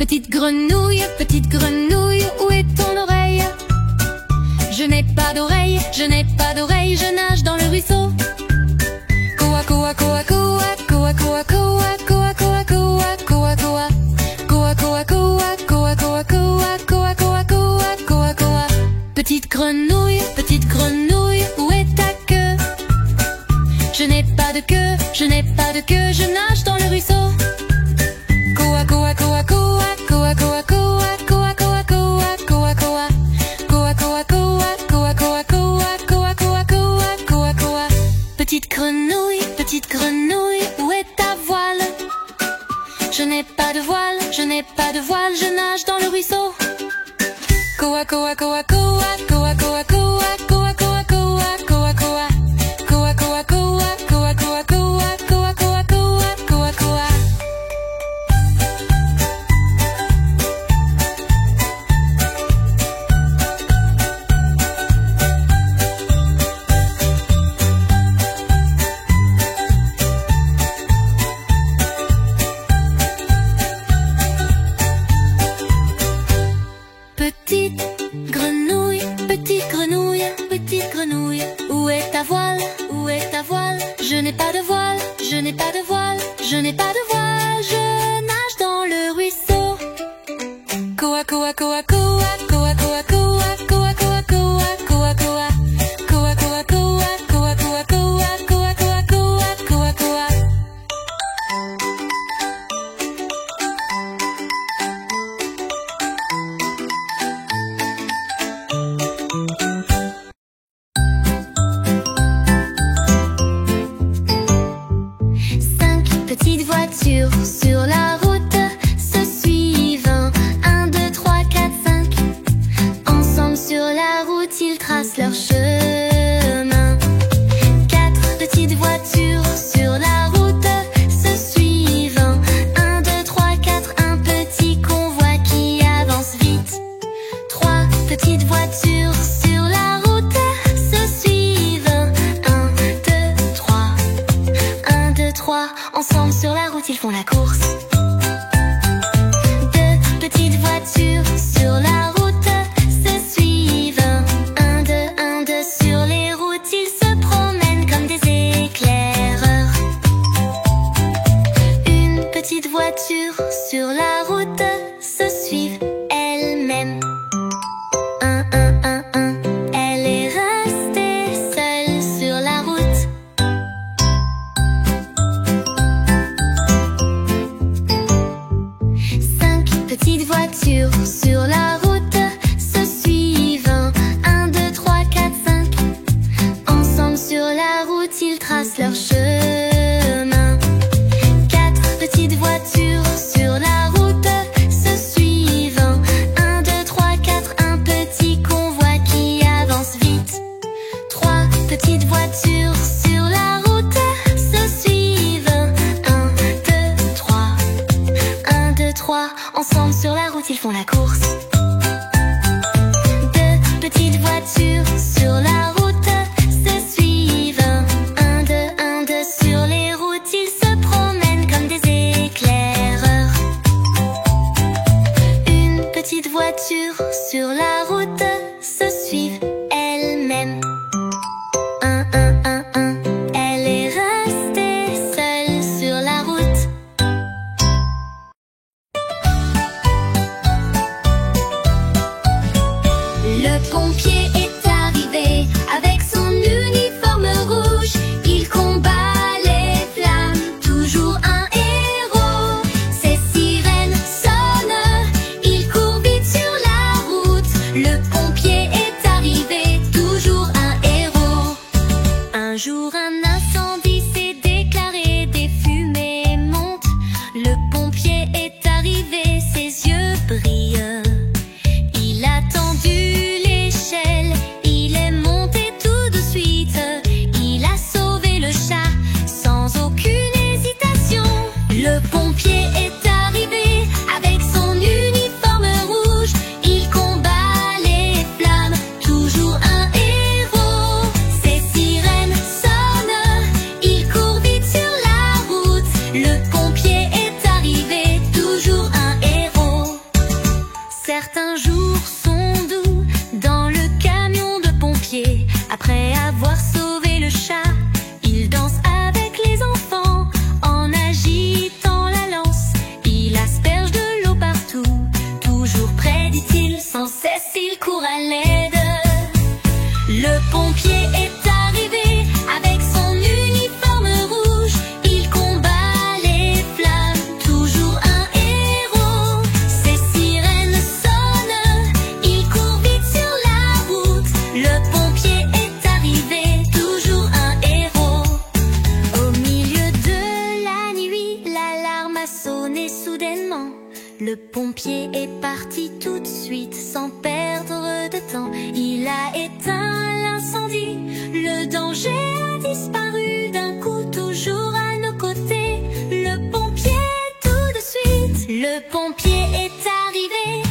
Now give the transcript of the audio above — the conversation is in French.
Petite grenouille, où est ton oreille? Je n'ai pas d'oreille, je n'ai pas d'oreille, je nage dans le ruisseau. Koa koa koa koa, koa koa koa, koa koa koa, koa koa. Koa koa koa, koa koa koa, koa koa koa, koa koa. Petite grenouille, où est ta queue? Je n'ai pas de queue, je n'ai pas de queue, je nage dans le ruisseau. Koa koa koa koa, koa koa koa, koa koa koa, koa koa. Koa koa koa, koa koa koa, koa koa koa, koa koa. Petite grenouille, où est ta voile? Je n'ai pas de voile, je n'ai pas de voile, je nage dans le ruisseau. Koa koa koa koa, koa koa koa, koa koa koa, koa koa. Koa koa koa, koa koa koa, koa koa koa, koa koa. Petite grenouille, où est ta voile? Où est ta voile? Je n'ai pas de voile, je n'ai pas de voile, je n'ai pas de voile, je nage dans le ruisseau. Koa koa koa koa, koa koa koa, koa koa koa, koa koa. Koa koa koa, koa koa koa, koa koa koa, koa koa. Petite voiture sur la route, se suivant. 1, 2, 3, 4, 5. Ensemble sur la route, ils tracent leur chemin. 4 petites voitures sur la route, se suivant. 1, 2, 3, 4, un petit convoi qui avance vite. 3 petites voitures sur la route, se suivant. 1, 2, 3. 1, 2, 3. Ensemble sur la route, ils font la course. 2 petites voitures sur la route, se suivant. 1, 2, 1, 2. Sur les routes, ils se promènent comme des éclaireurs. Une petite voiture sur la route, se suivent elles-mêmes. 1, 1, 1, 1. Elle est restée seule sur la route. Petite voiture sur la route, se suivant. 1, 2, 3, 4, 5. Ensemble sur la route, ils tracent leur chemin. 4 petites voitures sur la route, se suivant. 1, 2, 3, 4, un petit convoi qui avance vite. 3 petites voitures sur la route, se suivant. 1, 2, 3. 1, 2, 3. Ensemble sur la route, ils font la course. 2 petites voitures sur la route, se suivant. 1, 2, 1, 2. Sur les routes, ils se promènent comme des éclaireurs. Une petite voiture sur la route, se suivent elles-mêmes. 1, 1, 1, 1. Elle est restée seule sur la route. Le pompier est arrivé avec son uniforme rouge. Il combat les flammes, toujours un héros. Ses sirènes sonnent, il court vite sur la route. Le pompier est arrivé, toujours un héros. Un jour un incendie s'est déclaré, des fumées montent. Le pompier est arrivé, ses yeux brillent. Il a tendu l'échelle, il est monté tout de suite. Il a sauvé le chat sans aucune hésitation. Le pompier est arrivé avec son uniforme rouge. Il combat les flammes, toujours un héros. Ses sirènes sonnent. Le pompier est arrivé avec son uniforme rouge. Il combat les flammes, toujours un héros. Ses sirènes sonnent, il court vite sur la route. Le pompier est arrivé, toujours un héros. Au milieu de la nuit, l'alarme a sonné soudainement. Le pompier est parti tout de suite sans perdre de temps. Il a éteint l'incendie, le danger a disparu d'un coup, toujours à nos côtés. Le pompier tout de suite, le pompier est arrivé.